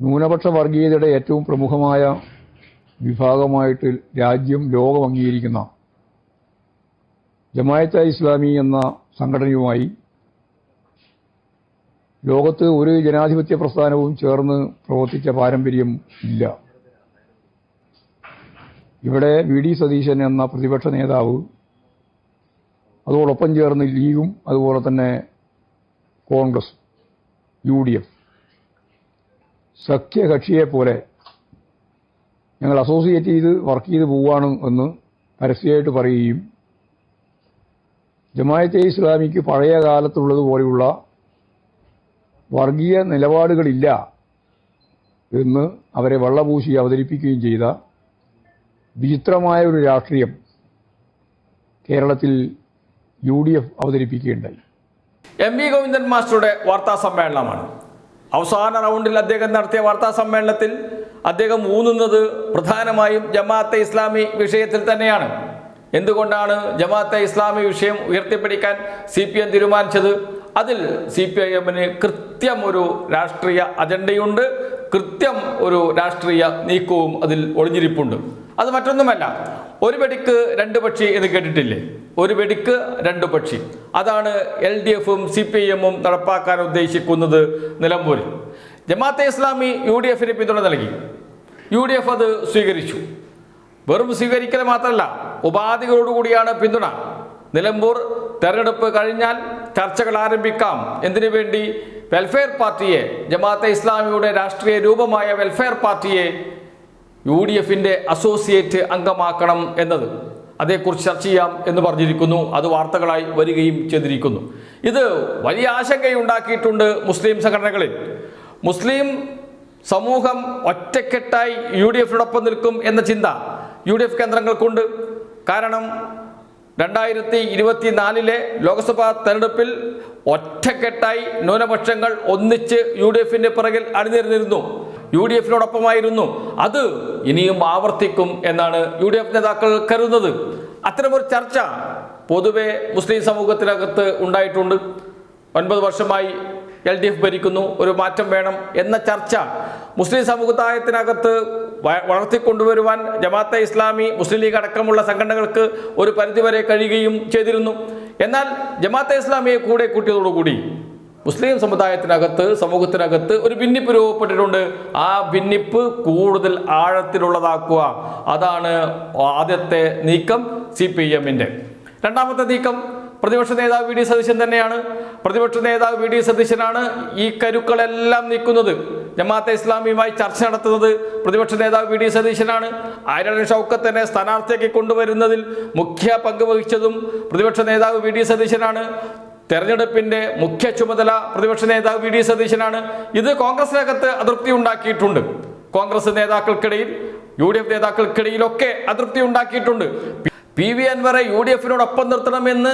ന്യൂനപക്ഷ വർഗീയതയുടെ ഏറ്റവും പ്രമുഖമായ വിഭാഗമായിട്ട് രാജ്യം ലോകം അംഗീകരിക്കുന്ന ജമാഅത്തെ ഇസ്ലാമി എന്ന സംഘടനയുമായി ലോകത്ത് ഒരു ജനാധിപത്യ പ്രസ്ഥാനവും ചേർന്ന് പ്രവർത്തിച്ച പാരമ്പര്യം ഇല്ല. ഇവിടെ വി.ഡി. സതീശൻ എന്ന പ്രതിപക്ഷ നേതാവ്, അതോടൊപ്പം ചേർന്ന് ലീഗും അതുപോലെ തന്നെ കോൺഗ്രസ്, UDF സഖ്യകക്ഷിയെപ്പോലെ ഞങ്ങൾ അസോസിയേറ്റ് ചെയ്ത് വർക്ക് ചെയ്ത് പോവുകയാണ് എന്ന് പരസ്യമായിട്ട് പറയുകയും ജമാഅത്തെ ഇസ്ലാമിക്ക് പഴയ കാലത്തുള്ളതുപോലെയുള്ള വർഗീയ നിലപാടുകളില്ല എന്ന് അവരെ വെള്ളപൂശി അവതരിപ്പിക്കുകയും ചെയ്ത വിചിത്രമായ ഒരു രാഷ്ട്രീയം കേരളത്തിൽ UDF അവതരിപ്പിക്കുകയുണ്ടായി. എം.വി. ഗോവിന്ദൻ മാസ്റ്ററുടെ വാർത്താ സമ്മേളനമാണ്. അവസാന റൗണ്ടിൽ അദ്ദേഹം നടത്തിയ വാർത്താ സമ്മേളനത്തിൽ അദ്ദേഹം ഊന്നുന്നത് പ്രധാനമായും ജമാഅത്തെ ഇസ്ലാമി വിഷയത്തിൽ തന്നെയാണ്. എന്തുകൊണ്ടാണ് ജമാഅത്തെ ഇസ്ലാമി വിഷയം ഉയർത്തിപ്പിടിക്കാൻ CPM തീരുമാനിച്ചത്? അതിൽ CPIM-ന് കൃത്യം ഒരു രാഷ്ട്രീയ അജണ്ടയുണ്ട്, കൃത്യം ഒരു രാഷ്ട്രീയ നീക്കവും അതിൽ ഒളിഞ്ഞിരിപ്പുണ്ട്. അത് മറ്റൊന്നുമല്ല, ഒരു വെടിക്ക് രണ്ട് പക്ഷി എന്ന് കേട്ടിട്ടില്ലേ? ഒരു വെടിക്ക് രണ്ട് പക്ഷി. അതാണ് LDF-ഉം CPIM-ഉം നടപ്പാക്കാൻ ഉദ്ദേശിക്കുന്നത് നിലമ്പൂരിൽ. ജമാഅത്തെ ഇസ്ലാമി UDF-ന് പിന്തുണ നൽകി. UDF അത് സ്വീകരിച്ചു. വെറും സ്വീകരിക്കൽ മാത്രമല്ല, ഉപാധികളോടുകൂടിയാണ് പിന്തുണ. നിലമ്പൂർ തെരഞ്ഞെടുപ്പ് കഴിഞ്ഞാൽ ചർച്ചകൾ ആരംഭിക്കാം. എന്തിനു വേണ്ടി? വെൽഫെയർ പാർട്ടിയെ, ജമാഅത്തെ ഇസ്ലാമിയുടെ രാഷ്ട്രീയ രൂപമായ വെൽഫെയർ പാർട്ടിയെ UDF-ന്റെ അസോസിയേറ്റ് അംഗമാക്കണം എന്നത്. അതേക്കുറിച്ച് ചർച്ച ചെയ്യാം എന്ന് പറഞ്ഞിരിക്കുന്നു. അത് വാർത്തകളായി വരികയും ചെയ്തിരിക്കുന്നു. ഇത് വലിയ ആശങ്കയുണ്ടാക്കിയിട്ടുണ്ട് മുസ്ലിം സംഘടനകളിൽ. മുസ്ലിം സമൂഹം ഒറ്റക്കെട്ടായി UDF-നോടൊപ്പം നിൽക്കും എന്ന ചിന്ത UDF കേന്ദ്രങ്ങൾക്കുണ്ട്. കാരണം 2024 ലോക്സഭാ തെരഞ്ഞെടുപ്പിൽ ഒറ്റക്കെട്ടായി ന്യൂനപക്ഷങ്ങൾ ഒന്നിച്ച് UDF-ന്റെ പിറകിൽ അണിനിരന്നിരുന്നു, UDF-നോടൊപ്പമായിരുന്നു. അത് ഇനിയും ആവർത്തിക്കും എന്നാണ് UDF നേതാക്കൾ കരുതുന്നത്. അത്തരമൊരു ചർച്ച പൊതുവെ മുസ്ലിം സമൂഹത്തിനകത്ത് ഉണ്ടായിട്ടുണ്ട്. 9 വർഷമായി LDF ഭരിക്കുന്നു, ഒരു മാറ്റം വേണം എന്ന ചർച്ച മുസ്ലിം സമുദായത്തിനകത്ത് വളർത്തിക്കൊണ്ടുവരുവാൻ ജമാഅത്തെ ഇസ്ലാമി, മുസ്ലിം ലീഗ് അടക്കമുള്ള സംഘടനകൾക്ക് ഒരു പരിധിവരെ കഴിയുകയും ചെയ്തിരുന്നു. എന്നാൽ ജമാഅത്തെ ഇസ്ലാമിയെ കൂടെ കൂട്ടിയതോടുകൂടി മുസ്ലിം സമുദായത്തിനകത്ത്, സമൂഹത്തിനകത്ത് ഒരു ഭിന്നിപ്പ് രൂപപ്പെട്ടിട്ടുണ്ട്. ആ ഭിന്നിപ്പ് കൂടുതൽ ആഴത്തിലുള്ളതാക്കുക, അതാണ് ആദ്യത്തെ നീക്കം CPM-ന്റെ. രണ്ടാമത്തെ നീക്കം പ്രതിപക്ഷ നേതാവ് വി.ഡി. സതീശൻ തന്നെയാണ്. പ്രതിപക്ഷ നേതാവ് വി.ഡി. സതീശനാണ് ഈ കരുക്കളെല്ലാം നീക്കുന്നത്. ജമാഅത്തെ ഇസ്ലാമിയുമായി ചർച്ച നടത്തുന്നത് പ്രതിപക്ഷ നേതാവ് വി.ഡി. സതീശനാണ്. ആര്യൻ ഷൗക്കത്തിനെ സ്ഥാനാർത്ഥിയാക്കി കൊണ്ടുവരുന്നതിൽ മുഖ്യ പങ്ക് വഹിച്ചതും പ്രതിപക്ഷ നേതാവ് വി.ഡി. സതീശനാണ്. തെരഞ്ഞെടുപ്പിന്റെ മുഖ്യ ചുമതല പ്രതിപക്ഷ നേതാവ് വി.ഡി. സതീശനാണ്. ഇത് കോൺഗ്രസിനകത്ത് അതൃപ്തി ഉണ്ടാക്കിയിട്ടുണ്ട്. കോൺഗ്രസ് നേതാക്കൾക്കിടയിൽ, UDF നേതാക്കൾക്കിടയിലൊക്കെ അതൃപ്തി ഉണ്ടാക്കിയിട്ടുണ്ട്. PV അൻവറെ UDF-നോടൊപ്പം നിർത്തണമെന്ന്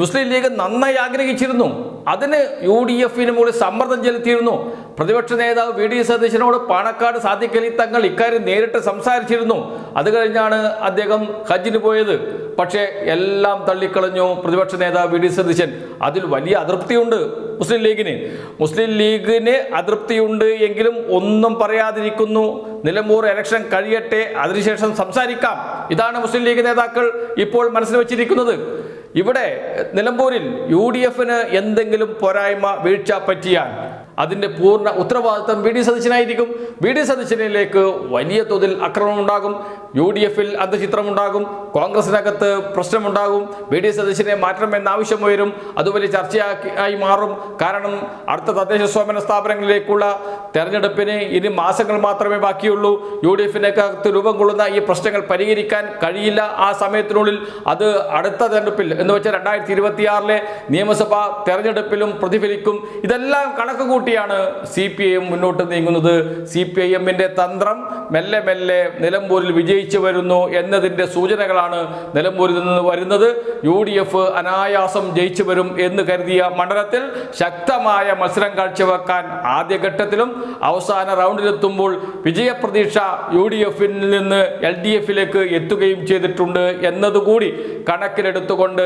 മുസ്ലിം ലീഗ് നന്നായി ആഗ്രഹിച്ചിരുന്നു. അതിന് UDF-ന് മുകളിൽ സമ്മർദ്ദം ചെലുത്തിയിരുന്നു. പ്രതിപക്ഷ നേതാവ് വി.ഡി. സതീശനോട് പാണക്കാട് സാദിഖ് അലി തങ്ങൾ ഇക്കാര്യം നേരിട്ട് സംസാരിച്ചിരുന്നു. അത് കഴിഞ്ഞാണ് അദ്ദേഹം ഹജ്ജിന് പോയത്. പക്ഷേ എല്ലാം തള്ളിക്കളഞ്ഞു പ്രതിപക്ഷ നേതാവ് വി.ഡി. സതീശൻ. അതിൽ വലിയ അതൃപ്തിയുണ്ട് മുസ്ലിം ലീഗിന്. മുസ്ലിം ലീഗിന് അതൃപ്തിയുണ്ട് എങ്കിലും ഒന്നും പറയാതിരിക്കുന്നു. നിലമ്പൂർ ഇലക്ഷൻ കഴിയട്ടെ, അതിനുശേഷം സംസാരിക്കാം. ഇതാണ് മുസ്ലിം ലീഗ് നേതാക്കൾ ഇപ്പോൾ മനസ്സിൽ വെച്ചിരിക്കുന്നത്. ഇവിടെ നിലമ്പൂരിൽ UDF-ന് എന്തെങ്കിലും പോരായ്മ, വീഴ്ച പറ്റിയാൽ അതിൻ്റെ പൂർണ്ണ ഉത്തരവാദിത്തം വി.ഡി. സതീശനായിരിക്കും. വി.ഡി. സതീശനിലേക്ക് വലിയ തോതിൽ ആക്രമണം ഉണ്ടാകും. UDF-ൽ അന്തചിത്രമുണ്ടാകും. കോൺഗ്രസിനകത്ത് പ്രശ്നമുണ്ടാകും. വി.ഡി. സതീശനെ മാറ്റണമെന്ന ആവശ്യം ഉയരും. അത് വലിയ ചർച്ചയായി മാറും. കാരണം അടുത്ത തദ്ദേശ സ്വയംഭരണ സ്ഥാപനങ്ങളിലേക്കുള്ള തെരഞ്ഞെടുപ്പിന് ഇനി മാസങ്ങൾ മാത്രമേ ബാക്കിയുള്ളൂ. UDF-നകത്ത് രൂപം കൊള്ളുന്ന ഈ പ്രശ്നങ്ങൾ പരിഹരിക്കാൻ കഴിയില്ല ആ സമയത്തിനുള്ളിൽ. അത് അടുത്ത തെരഞ്ഞെടുപ്പിൽ എന്ന് വെച്ചാൽ 2026 നിയമസഭാ തെരഞ്ഞെടുപ്പിലും പ്രതിഫലിക്കും. ഇതെല്ലാം കണക്ക് കൂട്ടിയാണ് CPIM മുന്നോട്ട് നീങ്ങുന്നത്. CPIM-ന്റെ തന്ത്രം മെല്ലെ മെല്ലെ നിലമ്പൂരിൽ വിജയിച്ചു വരുന്നു എന്നതിൻ്റെ സൂചനകളാണ് നിലമ്പൂരിൽ നിന്ന് വരുന്നത്. UDF അനായാസം ജയിച്ചു വരും എന്ന് കരുതിയ മണ്ഡലത്തിൽ ശക്തമായ മത്സരം കാഴ്ചവെക്കാൻ ആദ്യഘട്ടത്തിലും അവസാന റൗണ്ടിലെത്തുമ്പോൾ വിജയപ്രതീക്ഷ UDF-ൽ നിന്ന് LDF-ലേക്ക് എത്തുകയും ചെയ്തിട്ടുണ്ട് എന്നതുകൂടി കണക്കിലെടുത്തുകൊണ്ട്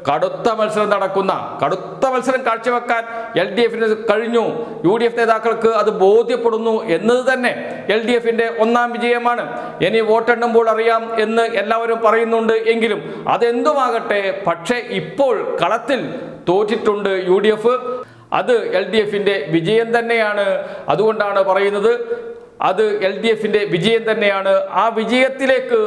കടുത്ത മത്സരം കാഴ്ചവെക്കാൻ LDF-ന് കഴിഞ്ഞു. UDF നേതാക്കൾക്ക് അത് ബോധ്യപ്പെടുന്നു എന്നത് തന്നെ LDF-ന്റെ ഒന്നാം വിജയമാണ്. ഇനി വോട്ടെണ്ണുമ്പോൾ അറിയാം എന്ന് എല്ലാവരും പറയുന്നുണ്ട് എങ്കിലും അതെന്തുമാകട്ടെ, പക്ഷേ ഇപ്പോൾ കളത്തിൽ തോറ്റിട്ടുണ്ട് UDF. അത് LDF-ന്റെ വിജയം തന്നെയാണ്. അതുകൊണ്ടാണ് പറയുന്നത് അത് LDF-ന്റെ വിജയം തന്നെയാണ്. ആ വിജയത്തിലേക്ക്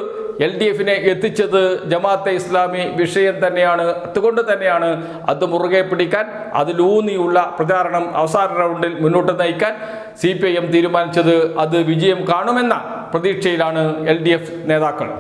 LDF-നെ എത്തിച്ചത് ജമാഅത്തെ ഇസ്ലാമി വിഷയം തന്നെയാണ്. അതുകൊണ്ട് തന്നെയാണ് അത് മുറുകെ പിടിക്കാൻ, അതിലൂന്നിയുള്ള പ്രചാരണം അവസാന റൗണ്ടിൽ മുന്നോട്ട് നയിക്കാൻ CPIM തീരുമാനിച്ചത്. അത് വിജയം കാണുമെന്ന പ്രതീക്ഷയിലാണ് LDF നേതാക്കൾ.